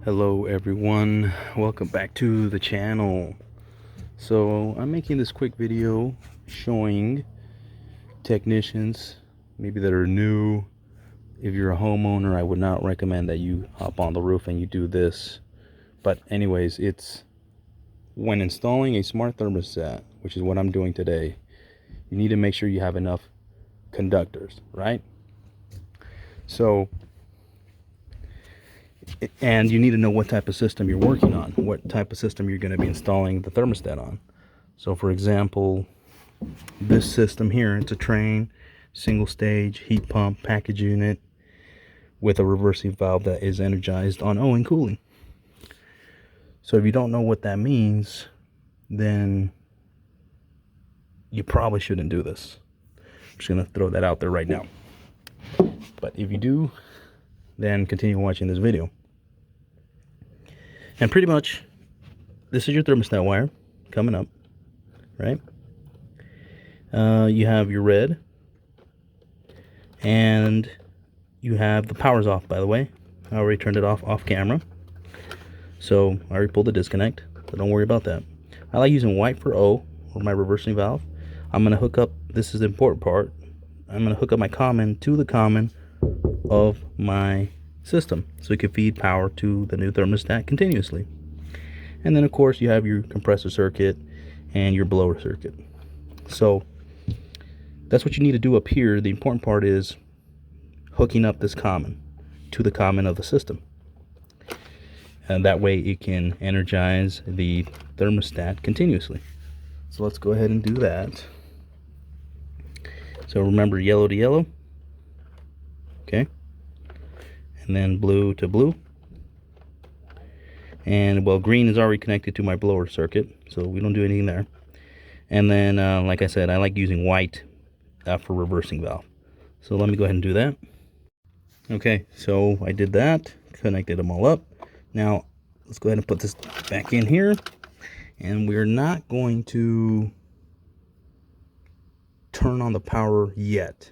Hello everyone, welcome back to the channel. So I'm making this quick video showing technicians maybe that are new. If you're a homeowner, I would not recommend that you hop on the roof and you do this. But anyways, it's when installing a smart thermostat, which is what I'm doing today, you need to make sure you have enough conductors, right? So and you need to know what type of system you're working on, what type of system you're going to be installing the thermostat on. So for example, this system here, it's a Trane single stage heat pump package unit with a reversing valve that is energized on Owen cooling. So if you don't know what that means, then you probably shouldn't do this. I'm just going to throw that out there right now. But if you do, then continue watching this video. And pretty much, this is your thermostat wire coming up, right? You have your red, and you have the power's off, by the way. I already turned it off camera, so I already pulled the disconnect, so don't worry about that. I like using white for O, or my reversing valve. I'm going to hook up, this is the important part, I'm going to hook up my common to the common of my system so it can feed power to the new thermostat continuously. And then of course you have your compressor circuit and your blower circuit. So that's what you need to do up here. The important part is hooking up this common to the common of the system, and that way it can energize the thermostat continuously. So let's go ahead and do that. So remember, yellow to yellow, okay, and then blue to blue. And well, green is already connected to my blower circuit, so we don't do anything there. And then like I said, I like using white for reversing valve. So let me go ahead and do that. Okay, so I did that, connected them all up. Now let's go ahead and put this back in here, and we're not going to turn on the power yet,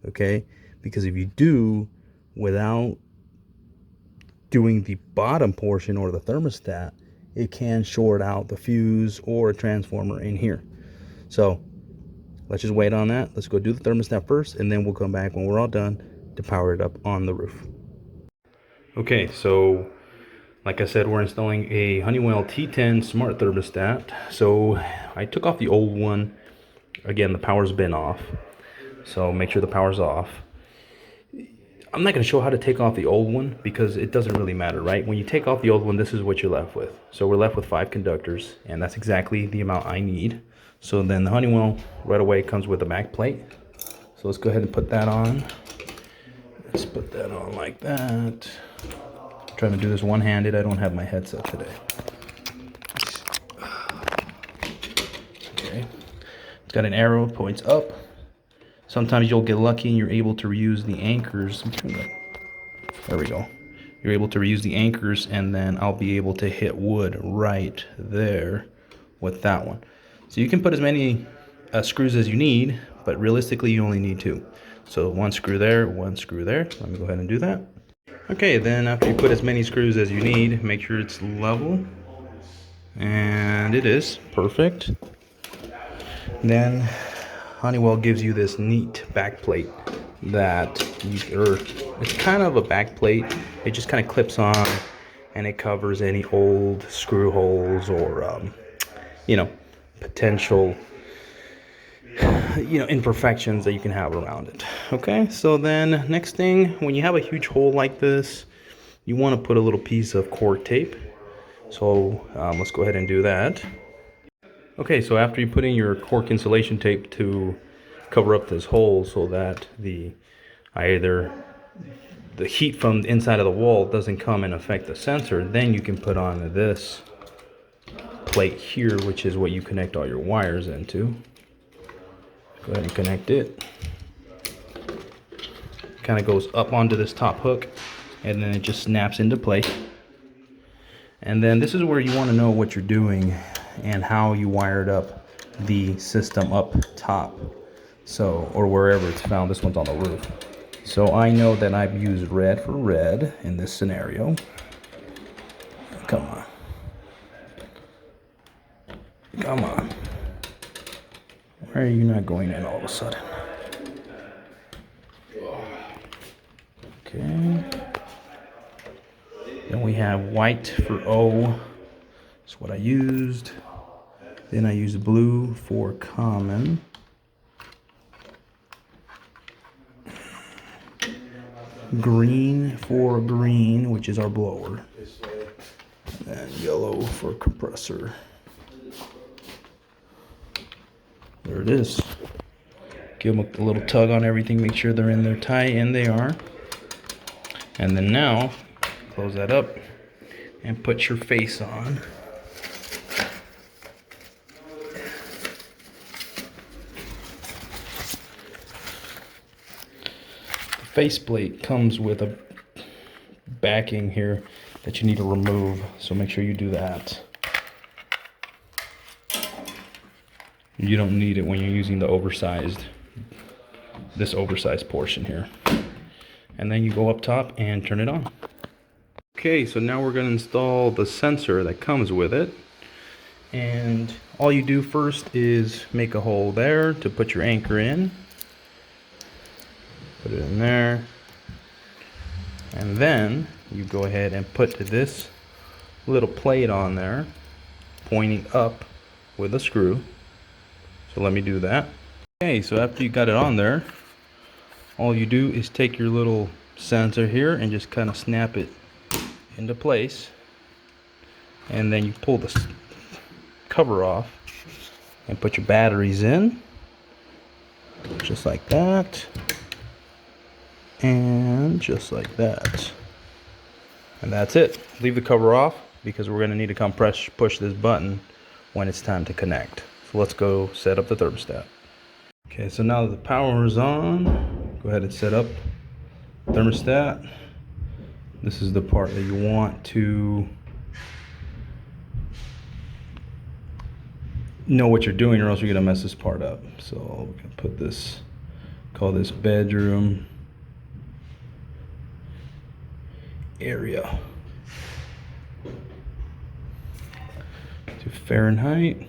okay? Because if you do without doing the bottom portion or the thermostat, it can short out the fuse or a transformer in here. So let's just wait on that. Let's go do the thermostat first, and then we'll come back when we're all done to power it up on the roof. Okay, so like I said, we're installing a Honeywell T10 smart thermostat. So I took off the old one. Again, the power's been off, so make sure the power's off. I'm not going to show how to take off the old one because it doesn't really matter, right? When you take off the old one, this is what you're left with. So we're left with 5 conductors, and that's exactly the amount I need. So then the Honeywell right away comes with a back plate. So let's go ahead and put that on. Let's put that on like that. I'm trying to do this one-handed. I don't have my headset today. Okay. It's got an arrow, points up. Sometimes you'll get lucky and you're able to reuse the anchors. There we go. You're able to reuse the anchors, and then I'll be able to hit wood right there with that one. So you can put as many screws as you need, but realistically you only need 2. So 1 screw there, 1 screw there. Let me go ahead and do that. Okay, then after you put as many screws as you need, make sure it's level. And it is perfect. Then Honeywell gives you this neat back plate that it's kind of a back plate. It just kind of clips on, and it covers any old screw holes or potential imperfections that you can have around it. Okay, so then next thing, when you have a huge hole like this, you want to put a little piece of cork tape. So let's go ahead and do that. Okay, so after you put in your cork insulation tape to cover up this hole so that either the heat from the inside of the wall doesn't come and affect the sensor, then you can put on this plate here, which is what you connect all your wires into. Go ahead and connect it. Kind of goes up onto this top hook, and then it just snaps into place. And then this is where you want to know what you're doing and how you wired up the system up top, so, or wherever it's found. This one's on the roof. So I know that I've used red for red in this scenario. Come on. Come on. Why are you not going in all of a sudden? Okay. Then we have white for O. That's what I used. Then I used blue for common. Green for green, which is our blower. And yellow for compressor. There it is. Give them a little tug on everything, make sure they're in there tight, and they are. And then now, close that up and put your face on. The faceplate comes with a backing here that you need to remove, so make sure you do that. You don't need it when you're using the this oversized portion here. And then you go up top and turn it on. Okay, so now we're going to install the sensor that comes with it. And all you do first is make a hole there to put your anchor in. Put it in there. And then you go ahead and put this little plate on there, pointing up with a screw. So let me do that. Okay, so after you got it on there, all you do is take your little sensor here and just kind of snap it into place. And then you pull the cover off and put your batteries in. Just like that. And just like that. And that's it. Leave the cover off because we're going to need to come push this button when it's time to connect. So let's go set up the thermostat. Okay, so now that the power is on, go ahead and set up thermostat. This is the part that you want to know what you're doing, or else you're gonna mess this part up. So we're gonna put this, call this bedroom area to Fahrenheit.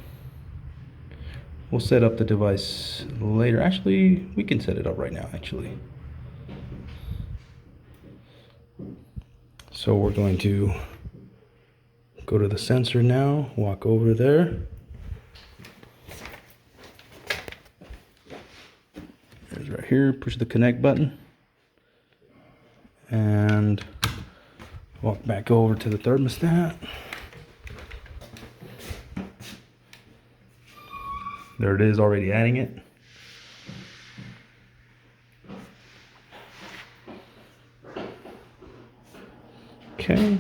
We'll set up the device later. Actually, we can set it up right now, actually. So we're going to go to the sensor now, walk over there. There's right here, push the connect button. And walk back over to the thermostat. There it is, already adding it. Okay,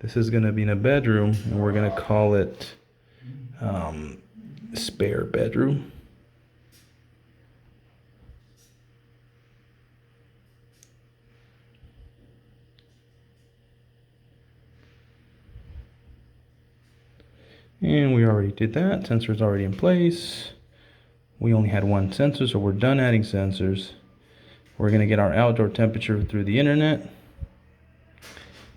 this is going to be in a bedroom, and we're going to call it spare bedroom. And we already did that. Sensor's already in place. We only had one sensor, so we're done adding sensors. We're going to get our outdoor temperature through the internet.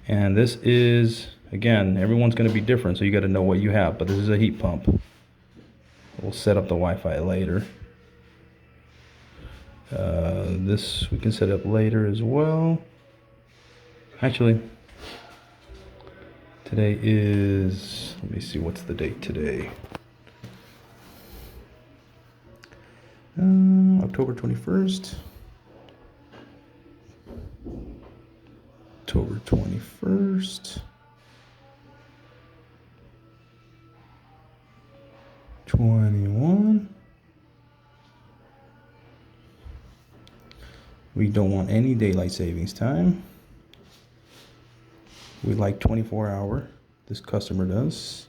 And this is, again, everyone's going to be different, so you got to know what you have. But this is a heat pump. We'll set up the Wi-Fi later. This we can set up later as well. Actually, today is, let me see, what's the date today? October 21st. October 21st. 21. We don't want any daylight savings time. We like 24-hour. This customer does.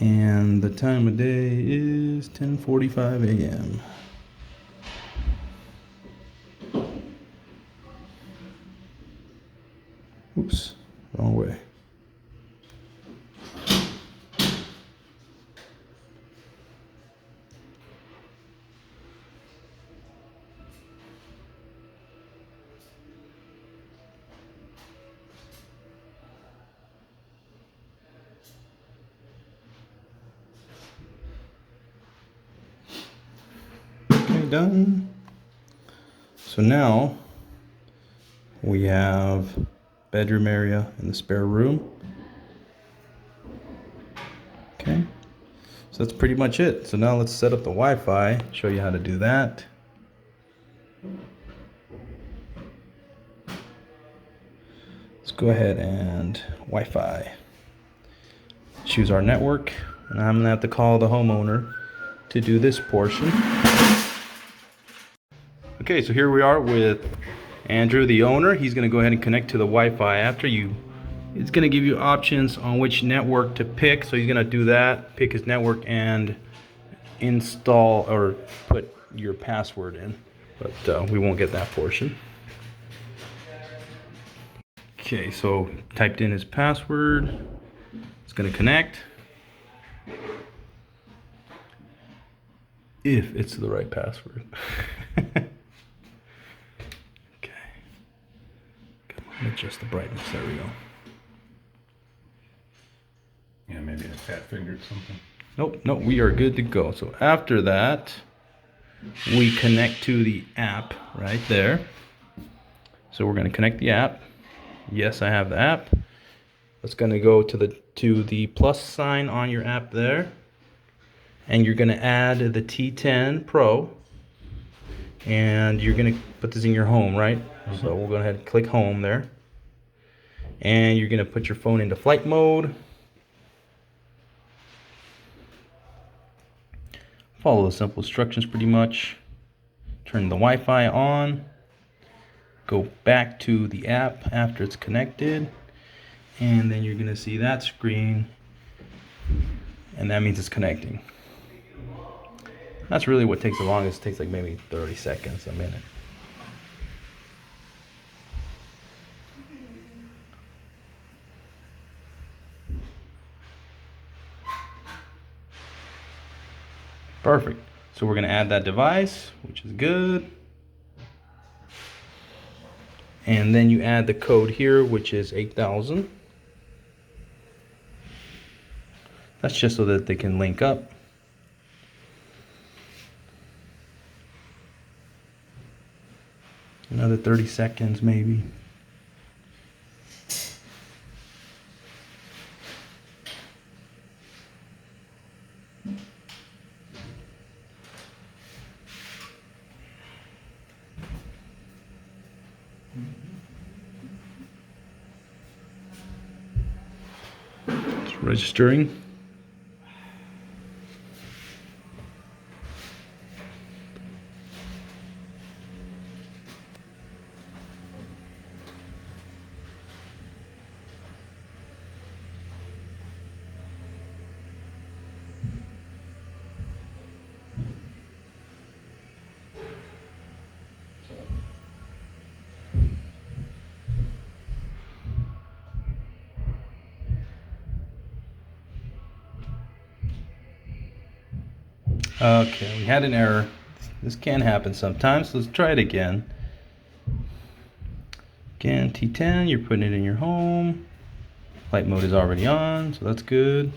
And the time of day is 10:45 a.m. Oops, wrong way. done. So now we have bedroom area and the spare room. Okay, so that's pretty much it. So now let's set up the Wi-Fi, show you how to do that. Let's go ahead and Wi-Fi. Choose our network, and I'm gonna have to call the homeowner to do this portion. Okay, so here we are with Andrew, the owner. He's gonna go ahead and connect to the Wi-Fi. It's gonna give you options on which network to pick. So he's gonna do that, pick his network and install or put your password in. But we won't get that portion. Okay, so typed in his password. It's gonna connect. If it's the right password. Okay. Come on, adjust the brightness. There we go. Yeah, maybe a fat fingered something. Nope, we are good to go. So after that, we connect to the app right there. So we're gonna connect the app. Yes, I have the app. It's gonna go to the plus sign on your app there. And you're gonna add the T10 Pro. And you're gonna put this in your home, right? Mm-hmm. So we'll go ahead and click home there. And you're gonna put your phone into flight mode. Follow the simple instructions pretty much. Turn the Wi-Fi on. Go back to the app after it's connected. And then you're gonna see that screen. And that means it's connecting. That's really what takes the longest. It takes like maybe 30 seconds, a minute. Perfect. So we're going to add that device, which is good. And then you add the code here, which is 8,000. That's just so that they can link up. Another 30 seconds maybe. It's registering. Okay, we had an error. This can happen sometimes, so let's try it again. Again, T10, you're putting it in your home. Flight mode is already on, so that's good.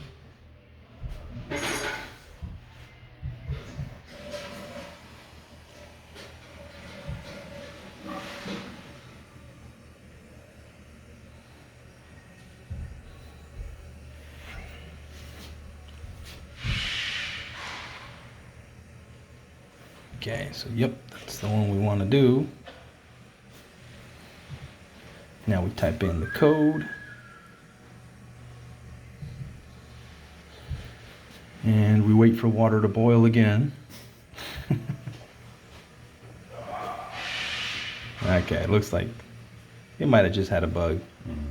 Okay, so yep, that's the one we want to do. Now we type in the code. And we wait for water to boil again. Okay, it looks like it might have just had a bug. Mm-hmm.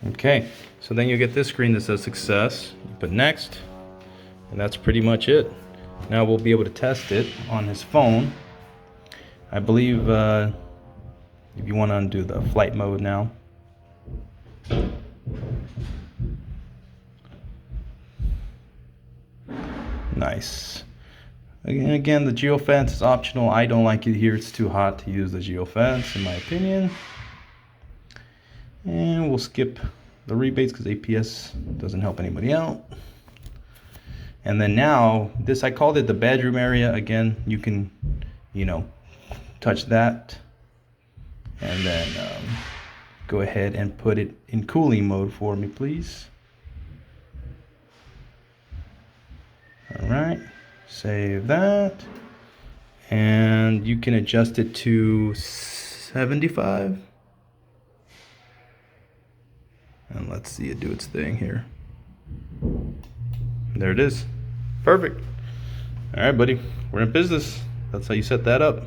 Okay, so then you get this screen that says success. You put next, and that's pretty much it. Now we'll be able to test it on his phone. I believe if you want to undo the flight mode now. Nice. Again, the geofence is optional. I don't like it here. It's too hot to use the geofence, in my opinion. And we'll skip the rebates because APS doesn't help anybody out. And then now, this, I called it the bedroom area. Again, you can, you know, touch that. And then go ahead and put it in cooling mode for me, please. All right, save that. And you can adjust it to 75. And let's see it do its thing here. There it is. Perfect. All right, buddy, we're in business. That's how you set that up.